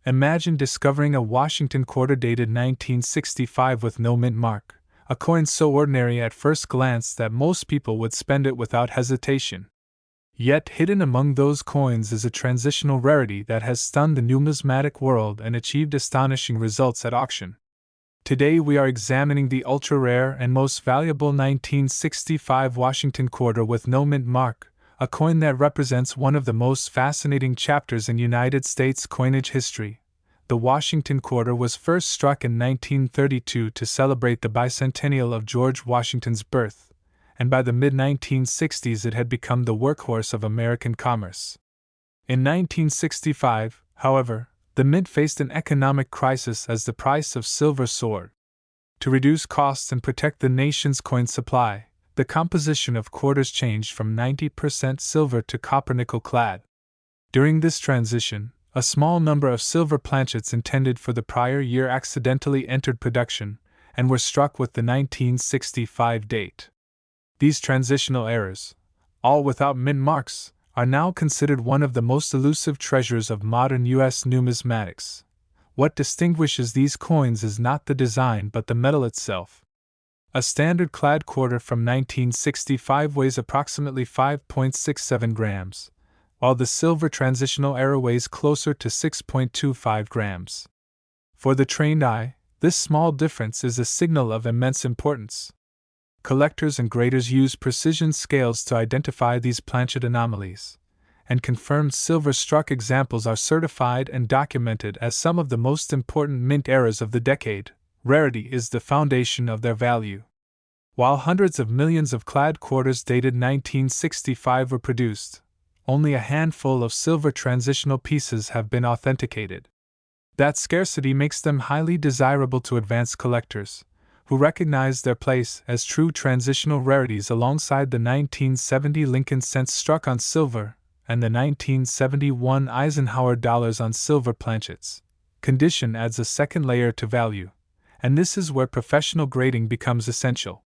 Imagine discovering a Washington quarter dated 1965 with no mint mark, a coin so ordinary at first glance that most people would spend it without hesitation. Yet hidden among those coins is a transitional rarity that has stunned the numismatic world and achieved astonishing results at auction. Today we are examining the ultra-rare and most valuable 1965 Washington quarter with no mint mark, a coin that represents one of the most fascinating chapters in United States coinage history. The Washington quarter was first struck in 1932 to celebrate the bicentennial of George Washington's birth, and by the mid-1960s it had become the workhorse of American commerce. In 1965, however, the mint faced an economic crisis as the price of silver soared. To reduce costs and protect the nation's coin supply, the composition of quarters changed from 90% silver to copper-nickel clad. During this transition, a small number of silver planchets intended for the prior year accidentally entered production and were struck with the 1965 date. These transitional errors, all without mint marks, are now considered one of the most elusive treasures of modern U.S. numismatics. What distinguishes these coins is not the design but the metal itself. A standard clad quarter from 1965 weighs approximately 5.67 grams, while the silver transitional era weighs closer to 6.25 grams. For the trained eye, this small difference is a signal of immense importance. Collectors and graders use precision scales to identify these planchet anomalies, and confirmed silver-struck examples are certified and documented as some of the most important mint errors of the decade. Rarity is the foundation of their value. While hundreds of millions of clad quarters dated 1965 were produced, only a handful of silver transitional pieces have been authenticated. That scarcity makes them highly desirable to advanced collectors, who recognize their place as true transitional rarities alongside the 1970 Lincoln cents struck on silver and the 1971 Eisenhower dollars on silver planchets. Condition adds a second layer to value, and this is where professional grading becomes essential.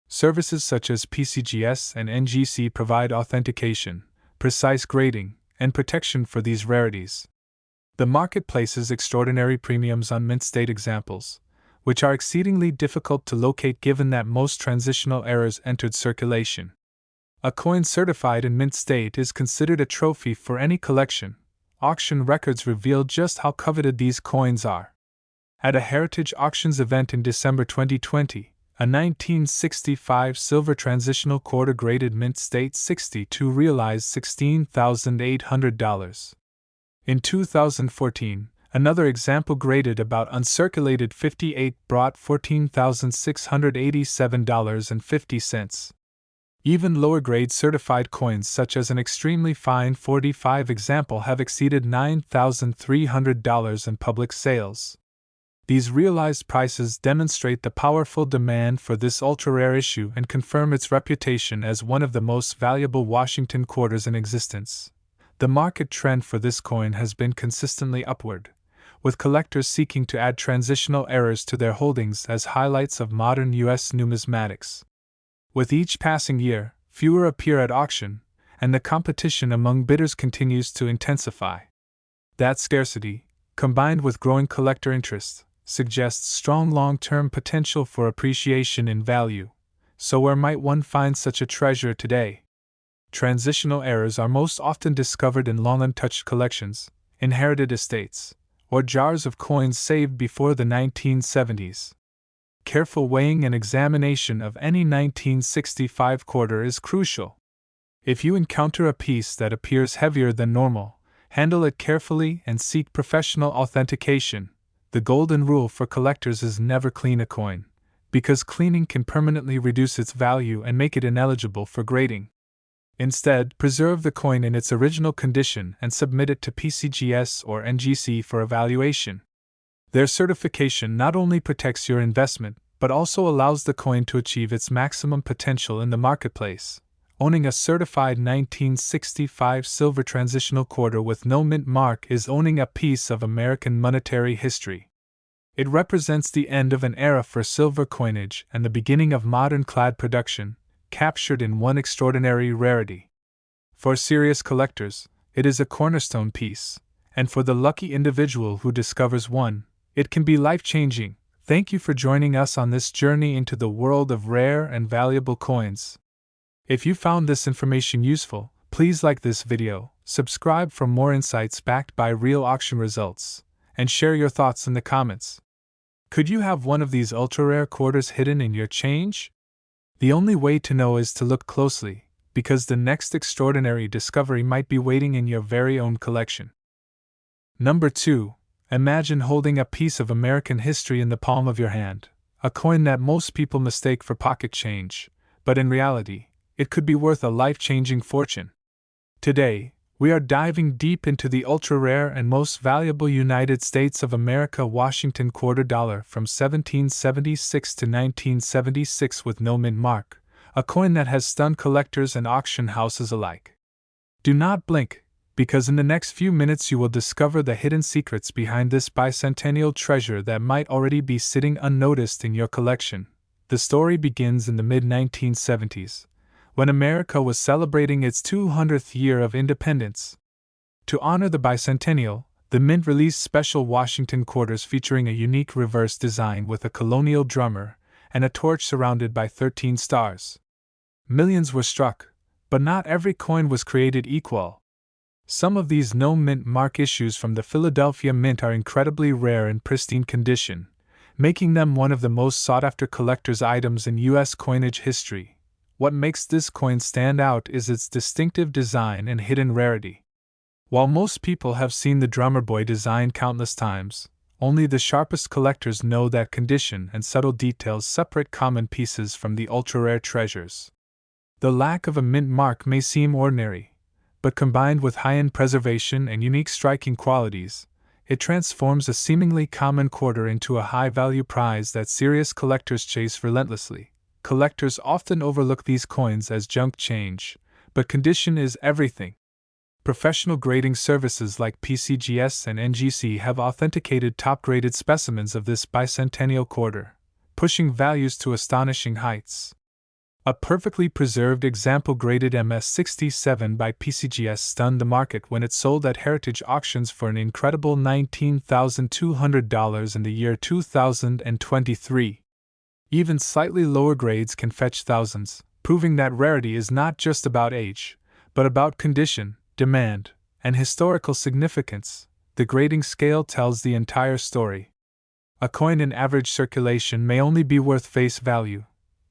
Services such as PCGS and NGC provide authentication, precise grading, and protection for these rarities. The market places extraordinary premiums on mint state examples, which are exceedingly difficult to locate given that most transitional errors entered circulation. A coin certified in mint state is considered a trophy for any collection. Auction records reveal just how coveted these coins are. At a Heritage Auctions event in December 2020, a 1965 silver transitional quarter graded mint state 62 realized $16,800. In 2014, another example graded about uncirculated 58 brought $14,687.50. Even lower grade certified coins such as an extremely fine 45 example have exceeded $9,300 in public sales. These realized prices demonstrate the powerful demand for this ultra-rare issue and confirm its reputation as one of the most valuable Washington quarters in existence. The market trend for this coin has been consistently upward, with collectors seeking to add transitional errors to their holdings as highlights of modern U.S. numismatics. With each passing year, fewer appear at auction, and the competition among bidders continues to intensify. That scarcity, combined with growing collector interest, suggests strong long-term potential for appreciation in value. So where might one find such a treasure today? Transitional errors are most often discovered in long-untouched collections, inherited estates, or jars of coins saved before the 1970s. Careful weighing and examination of any 1965 quarter is crucial. If you encounter a piece that appears heavier than normal, handle it carefully and seek professional authentication. The golden rule for collectors is never clean a coin, because cleaning can permanently reduce its value and make it ineligible for grading. Instead, preserve the coin in its original condition and submit it to PCGS or NGC for evaluation. Their certification not only protects your investment, but also allows the coin to achieve its maximum potential in the marketplace. Owning a certified 1965 silver transitional quarter with no mint mark is owning a piece of American monetary history. It represents the end of an era for silver coinage and the beginning of modern clad production, captured in one extraordinary rarity. For serious collectors, it is a cornerstone piece, And for the lucky individual who discovers one, it can be life-changing. Thank you for joining us on this journey into the world of rare and valuable coins. If you found this information useful, please like this video, subscribe for more insights backed by real auction results, and share your thoughts in the comments. Could you have one of these ultra-rare quarters hidden in your change? The only way to know is to look closely, because the next extraordinary discovery might be waiting in your very own collection. Number 2. Imagine holding a piece of American history in the palm of your hand, a coin that most people mistake for pocket change, but in reality, it could be worth a life-changing fortune. Today, we are diving deep into the ultra-rare and most valuable United States of America Washington quarter dollar from 1776 to 1976 with no mint mark, a coin that has stunned collectors and auction houses alike. Do not blink, because in the next few minutes you will discover the hidden secrets behind this bicentennial treasure that might already be sitting unnoticed in your collection. The story begins in the mid-1970s, when America was celebrating its 200th year of independence. To honor the bicentennial, the Mint released special Washington quarters featuring a unique reverse design with a colonial drummer and a torch surrounded by 13 stars. Millions were struck, but not every coin was created equal. Some of these no mint mark issues from the Philadelphia Mint are incredibly rare and pristine condition, making them one of the most sought-after collector's items in U.S. coinage history. What makes this coin stand out is its distinctive design and hidden rarity. While most people have seen the drummer boy design countless times, only the sharpest collectors know that condition and subtle details separate common pieces from the ultra-rare treasures. The lack of a mint mark may seem ordinary, but combined with high-end preservation and unique striking qualities, it transforms a seemingly common quarter into a high-value prize that serious collectors chase relentlessly. Collectors often overlook these coins as junk change, but condition is everything. Professional grading services like PCGS and NGC have authenticated top-graded specimens of this bicentennial quarter, pushing values to astonishing heights. A perfectly preserved example graded MS67 by PCGS stunned the market when it sold at Heritage Auctions for an incredible $19,200 in the year 2023. Even slightly lower grades can fetch thousands, proving that rarity is not just about age, but about condition, demand, and historical significance. The grading scale tells the entire story. A coin in average circulation may only be worth face value,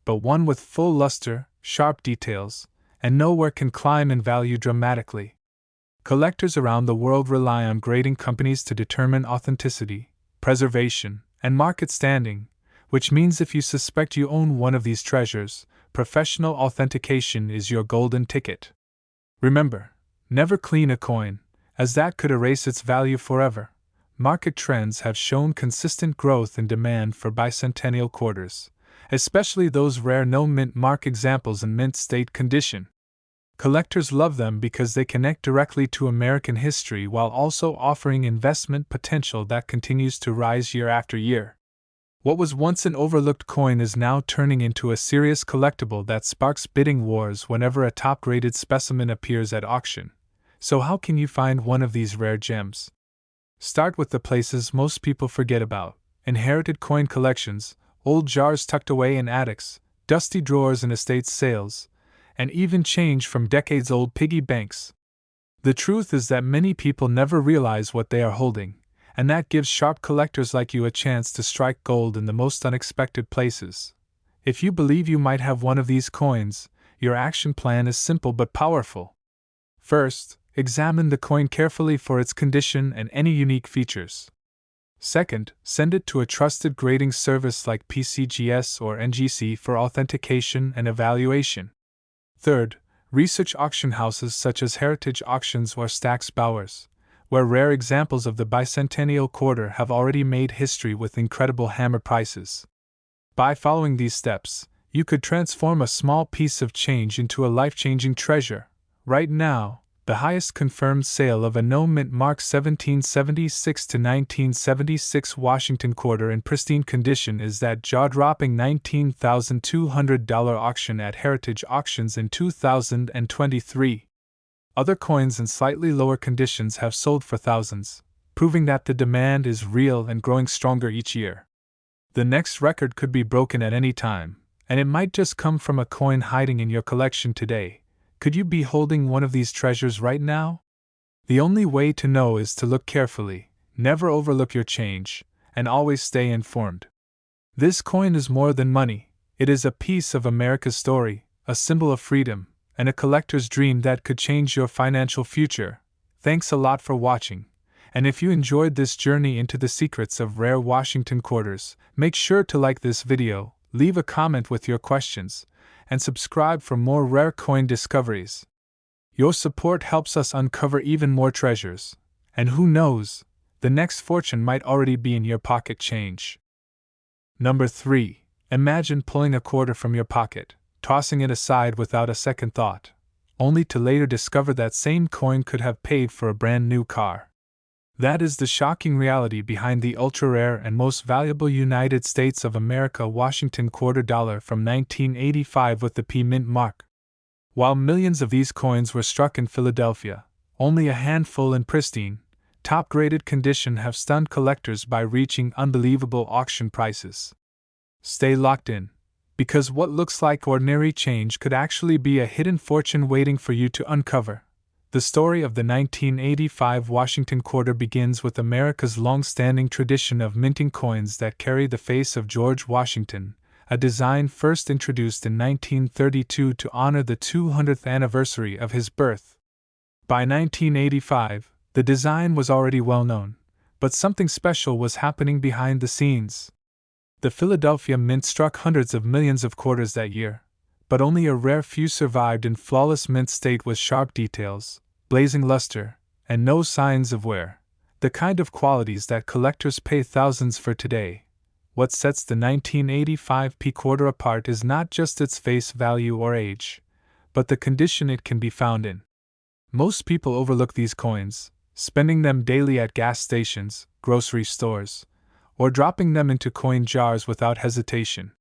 but one with full luster, sharp details, and nowhere can climb in value dramatically. Collectors around the world rely on grading companies to determine authenticity, preservation, and market standing, which means if you suspect you own one of these treasures, professional authentication is your golden ticket. Remember, never clean a coin, as that could erase its value forever. Market trends have shown consistent growth in demand for bicentennial quarters, especially those rare no-mint mark examples in mint state condition. Collectors love them because they connect directly to American history while also offering investment potential that continues to rise year after year. What was once an overlooked coin is now turning into a serious collectible that sparks bidding wars whenever a top-graded specimen appears at auction. So how can you find one of these rare gems? Start with the places most people forget about: inherited coin collections, old jars tucked away in attics, dusty drawers in estate sales, and even change from decades-old piggy banks. The truth is that many people never realize what they are holding, and that gives sharp collectors like you a chance to strike gold in the most unexpected places. If you believe you might have one of these coins, your action plan is simple but powerful. First, examine the coin carefully for its condition and any unique features. Second, send it to a trusted grading service like PCGS or NGC for authentication and evaluation. Third, research auction houses such as Heritage Auctions or Stack's Bowers, where rare examples of the bicentennial quarter have already made history with incredible hammer prices. By following these steps, you could transform a small piece of change into a life-changing treasure. Right now, the highest confirmed sale of a no-mint mark 1776 to 1976 Washington quarter in pristine condition is that jaw-dropping $19,200 auction at Heritage Auctions in 2023. Other coins in slightly lower conditions have sold for thousands, proving that the demand is real and growing stronger each year. The next record could be broken at any time, and it might just come from a coin hiding in your collection today. Could you be holding one of these treasures right now? The only way to know is to look carefully, never overlook your change, and always stay informed. This coin is more than money. It is a piece of America's story, a symbol of freedom, and a collector's dream that could change your financial future. Thanks a lot for watching. And if you enjoyed this journey into the secrets of rare Washington quarters, make sure to like this video, leave a comment with your questions, and subscribe for more rare coin discoveries. Your support helps us uncover even more treasures, and who knows, the next fortune might already be in your pocket change. Number 3. Imagine pulling a quarter from your pocket, tossing it aside without a second thought, only to later discover that same coin could have paid for a brand new car. That is the shocking reality behind the ultra-rare and most valuable United States of America Washington quarter dollar from 1985 with the P Mint mark. While millions of these coins were struck in Philadelphia, only a handful in pristine, top-graded condition have stunned collectors by reaching unbelievable auction prices. Stay locked in, because what looks like ordinary change could actually be a hidden fortune waiting for you to uncover. The story of the 1985 Washington quarter begins with America's long-standing tradition of minting coins that carry the face of George Washington, a design first introduced in 1932 to honor the 200th anniversary of his birth. By 1985, the design was already well known, but something special was happening behind the scenes. The Philadelphia Mint struck hundreds of millions of quarters that year, but only a rare few survived in flawless mint state with sharp details, blazing luster, and no signs of wear, the kind of qualities that collectors pay thousands for today. What sets the 1985 P quarter apart is not just its face value or age, but the condition it can be found in. Most people overlook these coins, spending them daily at gas stations, grocery stores, or dropping them into coin jars without hesitation.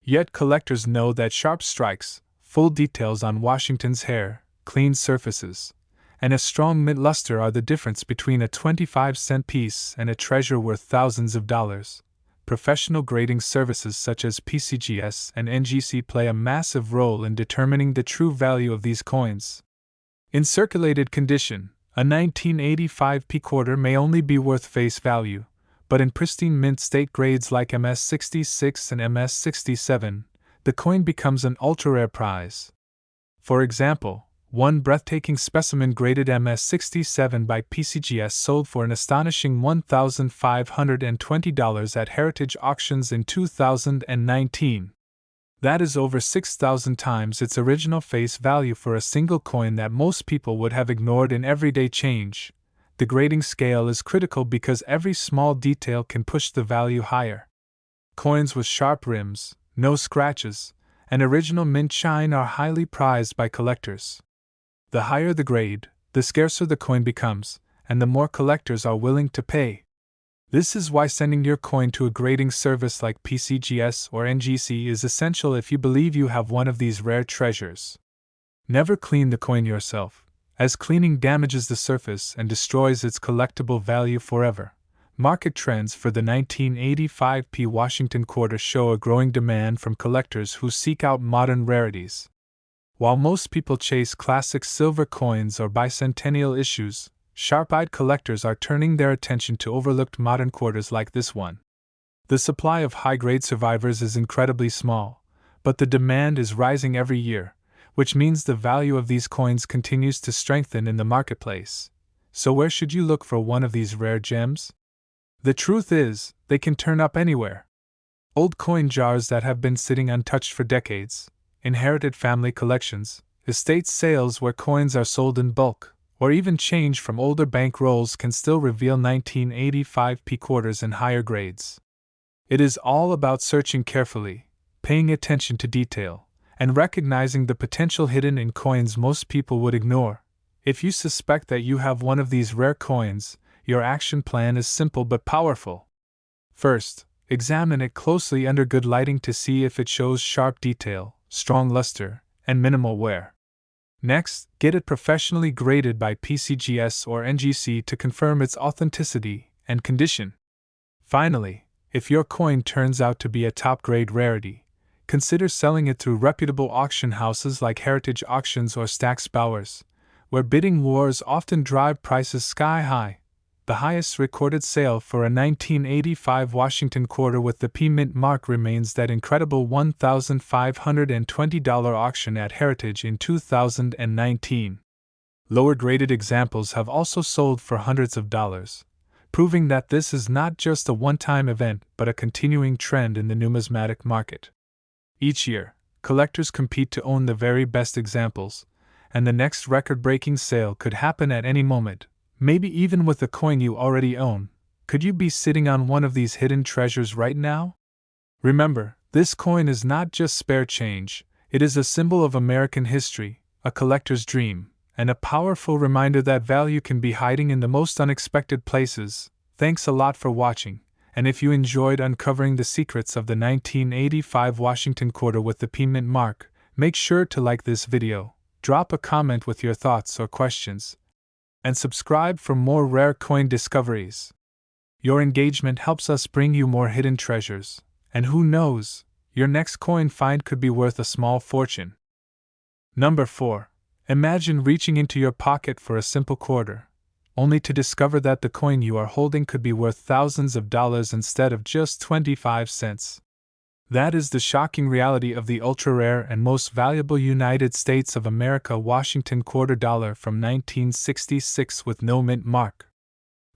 Yet collectors know that sharp strikes, full details on Washington's hair, clean surfaces, and a strong mint luster are the difference between a 25-cent piece and a treasure worth thousands of dollars. Professional grading services such as PCGS and NGC play a massive role in determining the true value of these coins. In circulated condition, a 1985 P quarter may only be worth face value, but in pristine mint state grades like MS66 and MS67, the coin becomes an ultra-rare prize. For example, one breathtaking specimen graded MS67 by PCGS sold for an astonishing $1,520 at Heritage Auctions in 2019. That is over 6,000 times its original face value for a single coin that most people would have ignored in everyday change. The grading scale is critical because every small detail can push the value higher. Coins with sharp rims, no scratches, and original mint shine are highly prized by collectors. The higher the grade, the scarcer the coin becomes, and the more collectors are willing to pay. This is why sending your coin to a grading service like PCGS or NGC is essential if you believe you have one of these rare treasures. Never clean the coin yourself, as cleaning damages the surface and destroys its collectible value forever. Market trends for the 1985 P Washington quarter show a growing demand from collectors who seek out modern rarities. While most people chase classic silver coins or bicentennial issues, sharp-eyed collectors are turning their attention to overlooked modern quarters like this one. The supply of high-grade survivors is incredibly small, but the demand is rising every year, which means the value of these coins continues to strengthen in the marketplace. So where should you look for one of these rare gems? The truth is, they can turn up anywhere. Old coin jars that have been sitting untouched for decades, inherited family collections, estate sales where coins are sold in bulk, or even change from older bank rolls can still reveal 1985 P quarters in higher grades. It is all about searching carefully, paying attention to detail, and recognizing the potential hidden in coins most people would ignore. If you suspect that you have one of these rare coins, your action plan is simple but powerful. First, examine it closely under good lighting to see if it shows sharp detail, strong luster, and minimal wear. Next, get it professionally graded by PCGS or NGC to confirm its authenticity and condition. Finally, if your coin turns out to be a top-grade rarity, consider selling it through reputable auction houses like Heritage Auctions or Stack's Bowers, where bidding wars often drive prices sky high. The highest recorded sale for a 1985 Washington quarter with the P Mint mark remains that incredible $1,520 auction at Heritage in 2019. Lower graded examples have also sold for hundreds of dollars, proving that this is not just a one-time event but a continuing trend in the numismatic market. Each year, collectors compete to own the very best examples, and the next record-breaking sale could happen at any moment, maybe even with the coin you already own. Could you be sitting on one of these hidden treasures right now? Remember, this coin is not just spare change, it is a symbol of American history, a collector's dream, and a powerful reminder that value can be hiding in the most unexpected places. Thanks a lot for watching, and if you enjoyed uncovering the secrets of the 1985 Washington quarter with the P Mint mark, make sure to like this video, drop a comment with your thoughts or questions, and subscribe for more rare coin discoveries. Your engagement helps us bring you more hidden treasures, and who knows, your next coin find could be worth a small fortune. Number 4. Imagine reaching into your pocket for a simple quarter, only to discover that the coin you are holding could be worth thousands of dollars instead of just 25 cents. That is the shocking reality of the ultra-rare and most valuable United States of America Washington quarter dollar from 1966 with no mint mark.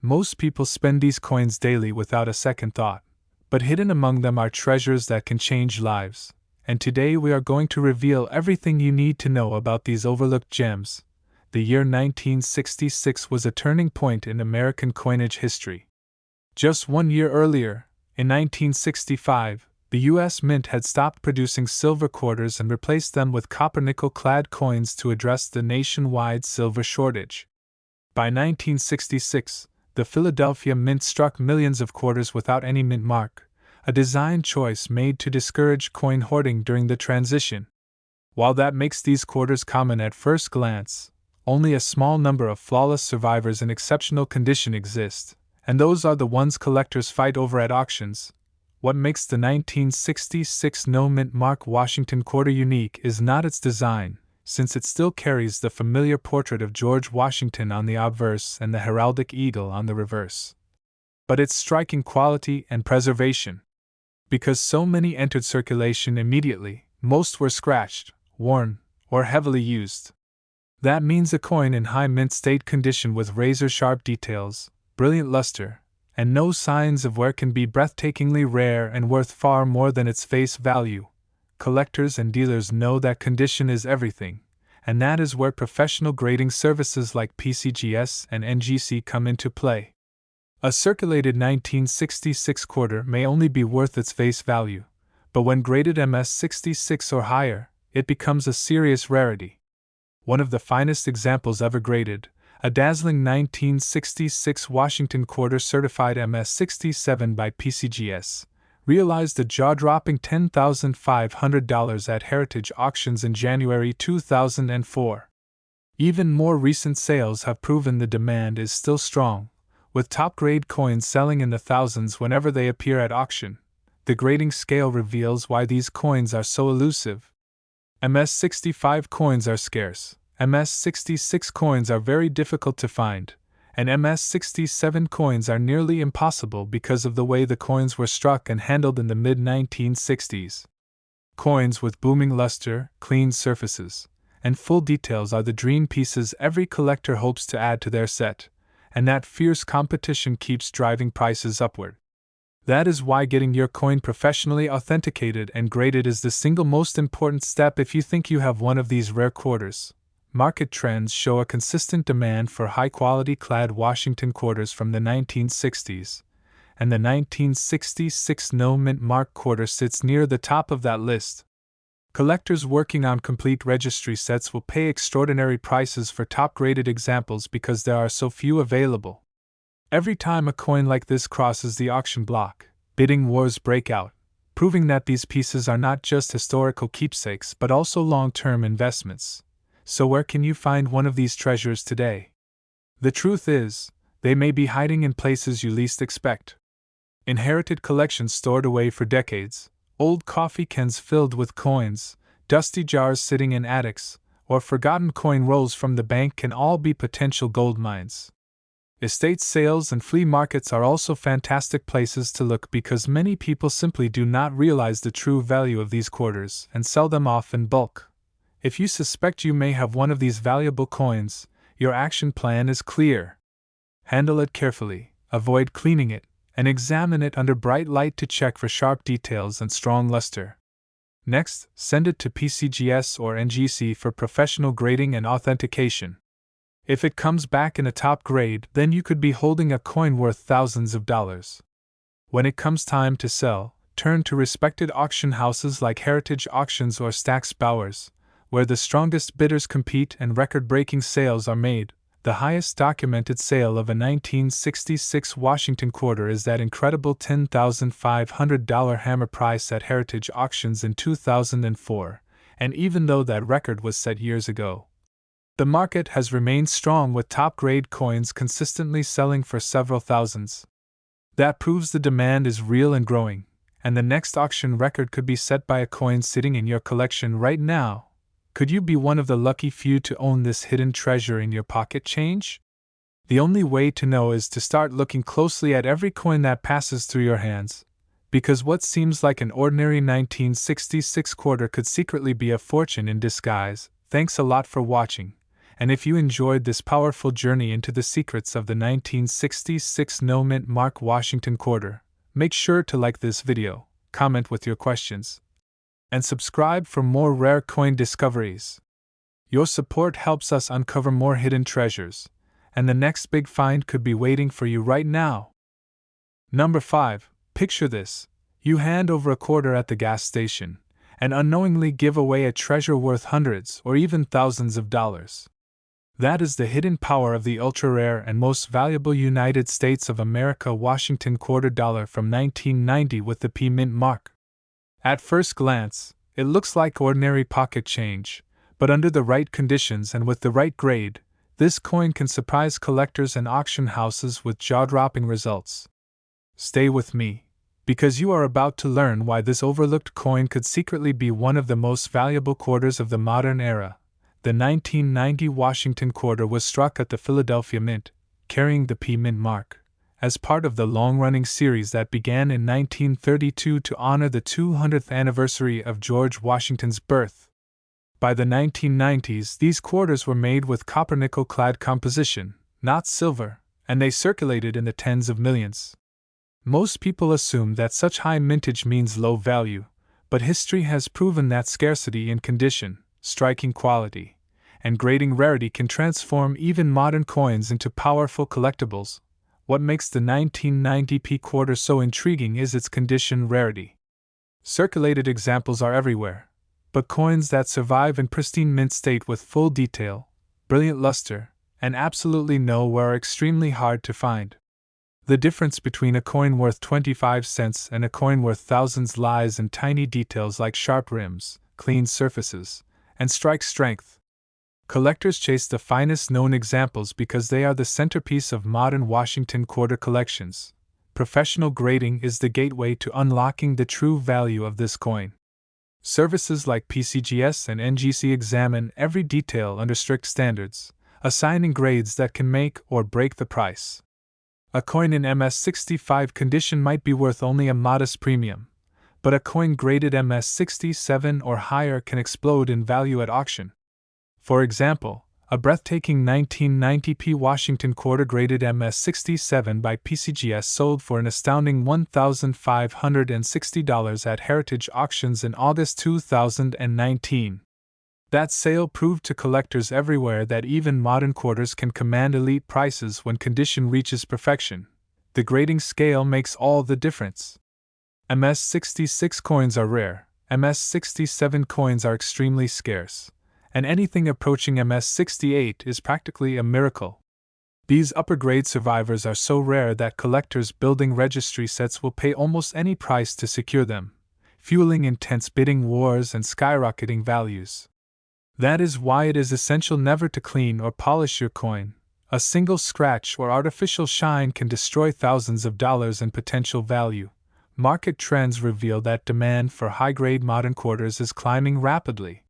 Most people spend these coins daily without a second thought, but hidden among them are treasures that can change lives, and today we are going to reveal everything you need to know about these overlooked gems. The year 1966 was a turning point in American coinage history. Just 1 year earlier, in 1965, the U.S. Mint had stopped producing silver quarters and replaced them with copper-nickel-clad coins to address the nationwide silver shortage. By 1966, the Philadelphia Mint struck millions of quarters without any mint mark, a design choice made to discourage coin hoarding during the transition. While that makes these quarters common at first glance, only a small number of flawless survivors in exceptional condition exist, and those are the ones collectors fight over at auctions. What makes the 1966 no mint mark Washington quarter unique is not its design, since it still carries the familiar portrait of George Washington on the obverse and the heraldic eagle on the reverse, but its striking quality and preservation. Because so many entered circulation immediately, most were scratched, worn, or heavily used. That means a coin in high mint state condition with razor-sharp details, brilliant luster, and no signs of wear can be breathtakingly rare and worth far more than its face value. Collectors and dealers know that condition is everything, and that is where professional grading services like PCGS and NGC come into play. A circulated 1966 quarter may only be worth its face value, but when graded MS66 or higher, it becomes a serious rarity. One of the finest examples ever graded, a dazzling 1966 Washington quarter certified MS67 by PCGS, realized a jaw-dropping $10,500 at Heritage Auctions in January 2004. Even more recent sales have proven the demand is still strong, with top-grade coins selling in the thousands whenever they appear at auction. The grading scale reveals why these coins are so elusive. MS65 coins are scarce, MS66 coins are very difficult to find, and MS67 coins are nearly impossible because of the way the coins were struck and handled in the mid-1960s. Coins with booming luster, clean surfaces, and full details are the dream pieces every collector hopes to add to their set, and that fierce competition keeps driving prices upward. That is why getting your coin professionally authenticated and graded is the single most important step if you think you have one of these rare quarters. Market trends show a consistent demand for high-quality clad Washington quarters from the 1960s, and the 1966 no mint mark quarter sits near the top of that list. Collectors working on complete registry sets will pay extraordinary prices for top-graded examples because there are so few available. Every time a coin like this crosses the auction block, bidding wars break out, proving that these pieces are not just historical keepsakes but also long-term investments. So where can you find one of these treasures today? The truth is, they may be hiding in places you least expect. Inherited collections stored away for decades, old coffee cans filled with coins, dusty jars sitting in attics, or forgotten coin rolls from the bank can all be potential gold mines. Estate sales and flea markets are also fantastic places to look because many people simply do not realize the true value of these quarters and sell them off in bulk. If you suspect you may have one of these valuable coins, your action plan is clear. Handle it carefully, avoid cleaning it, and examine it under bright light to check for sharp details and strong luster. Next, send it to PCGS or NGC for professional grading and authentication. If it comes back in a top grade, then you could be holding a coin worth thousands of dollars. When it comes time to sell, turn to respected auction houses like Heritage Auctions or Stack's Bowers, where the strongest bidders compete and record-breaking sales are made. The highest documented sale of a 1966 Washington quarter is that incredible $10,500 hammer price at Heritage Auctions in 2004, and even though that record was set years ago, the market has remained strong with top-grade coins consistently selling for several thousands. That proves the demand is real and growing, and the next auction record could be set by a coin sitting in your collection right now. Could you be one of the lucky few to own this hidden treasure in your pocket change? The only way to know is to start looking closely at every coin that passes through your hands, because what seems like an ordinary 1966 quarter could secretly be a fortune in disguise. Thanks a lot for watching, and if you enjoyed this powerful journey into the secrets of the 1966 No Mint Mark Washington quarter, make sure to like this video, comment with your questions, and subscribe for more rare coin discoveries. Your support helps us uncover more hidden treasures, and the next big find could be waiting for you right now. Number 5. Picture this. You hand over a quarter at the gas station, and unknowingly give away a treasure worth hundreds or even thousands of dollars. That is the hidden power of the ultra-rare and most valuable United States of America Washington quarter dollar from 1990 with the P Mint mark. At first glance, it looks like ordinary pocket change, but under the right conditions and with the right grade, this coin can surprise collectors and auction houses with jaw-dropping results. Stay with me, because you are about to learn why this overlooked coin could secretly be one of the most valuable quarters of the modern era. The 1990 Washington quarter was struck at the Philadelphia Mint, carrying the P Mint mark, as part of the long-running series that began in 1932 to honor the 200th anniversary of George Washington's birth. By the 1990s, these quarters were made with copper-nickel-clad composition, not silver, and they circulated in the tens of millions. Most people assume that such high mintage means low value, but history has proven that scarcity in condition, striking quality, and grading rarity can transform even modern coins into powerful collectibles. What makes the 1990 P quarter so intriguing is its condition rarity. Circulated examples are everywhere, but coins that survive in pristine mint state with full detail, brilliant luster, and absolutely no wear are extremely hard to find. The difference between a coin worth 25 cents and a coin worth thousands lies in tiny details like sharp rims, clean surfaces, and strike strength. Collectors chase the finest known examples because they are the centerpiece of modern Washington quarter collections. Professional grading is the gateway to unlocking the true value of this coin. Services like PCGS and NGC examine every detail under strict standards, assigning grades that can make or break the price. A coin in MS-65 condition might be worth only a modest premium, but a coin graded MS-67 or higher can explode in value at auction. For example, a breathtaking 1990 P Washington quarter graded MS-67 by PCGS sold for an astounding $1,560 at Heritage Auctions in August 2019. That sale proved to collectors everywhere that even modern quarters can command elite prices when condition reaches perfection. The grading scale makes all the difference. MS-66 coins are rare, MS-67 coins are extremely scarce, and anything approaching MS-68 is practically a miracle. These upper-grade survivors are so rare that collectors building registry sets will pay almost any price to secure them, fueling intense bidding wars and skyrocketing values. That is why it is essential never to clean or polish your coin. A single scratch or artificial shine can destroy thousands of dollars in potential value. Market trends reveal that demand for high-grade modern quarters is climbing rapidly.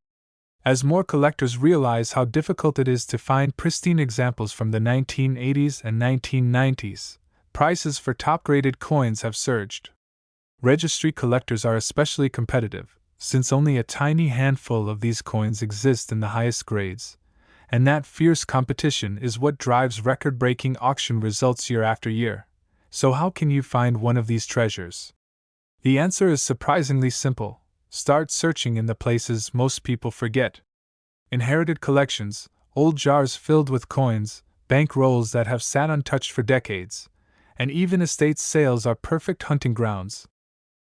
As more collectors realize how difficult it is to find pristine examples from the 1980s and 1990s, prices for top-graded coins have surged. Registry collectors are especially competitive, since only a tiny handful of these coins exist in the highest grades, and that fierce competition is what drives record-breaking auction results year after year. So how can you find one of these treasures? The answer is surprisingly simple. Start searching in the places most people forget. Inherited collections, old jars filled with coins, bank rolls that have sat untouched for decades, and even estate sales are perfect hunting grounds.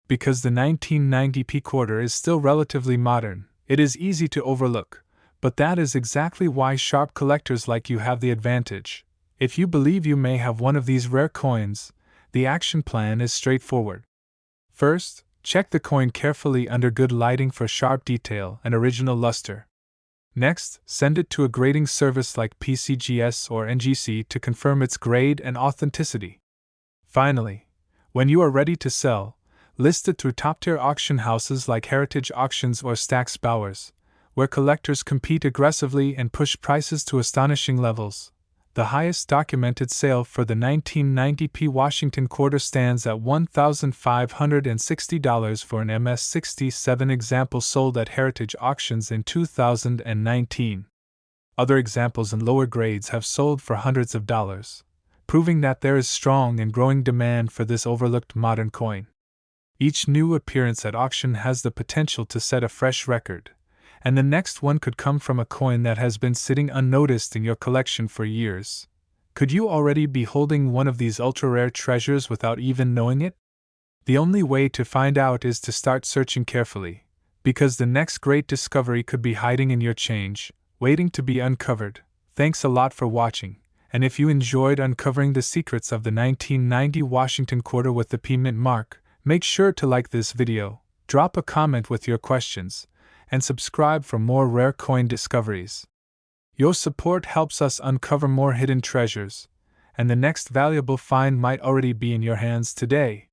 Because the 1990 quarter is still relatively modern, it is easy to overlook. But that is exactly why sharp collectors like you have the advantage. If you believe you may have one of these rare coins, the action plan is straightforward. First, check the coin carefully under good lighting for sharp detail and original luster. Next, send it to a grading service like PCGS or NGC to confirm its grade and authenticity. Finally, when you are ready to sell, list it through top-tier auction houses like Heritage Auctions or Stack's Bowers, where collectors compete aggressively and push prices to astonishing levels. The highest documented sale for the 1990 Washington quarter stands at $1,560 for an MS-67 example sold at Heritage Auctions in 2019. Other examples in lower grades have sold for hundreds of dollars, proving that there is strong and growing demand for this overlooked modern coin. Each new appearance at auction has the potential to set a fresh record, and the next one could come from a coin that has been sitting unnoticed in your collection for years. Could you already be holding one of these ultra-rare treasures without even knowing it? The only way to find out is to start searching carefully, because the next great discovery could be hiding in your change, waiting to be uncovered. Thanks a lot for watching, and if you enjoyed uncovering the secrets of the 1990 Washington quarter with the P Mint mark, make sure to like this video, drop a comment with your questions, and subscribe for more rare coin discoveries. Your support helps us uncover more hidden treasures, and the next valuable find might already be in your hands today.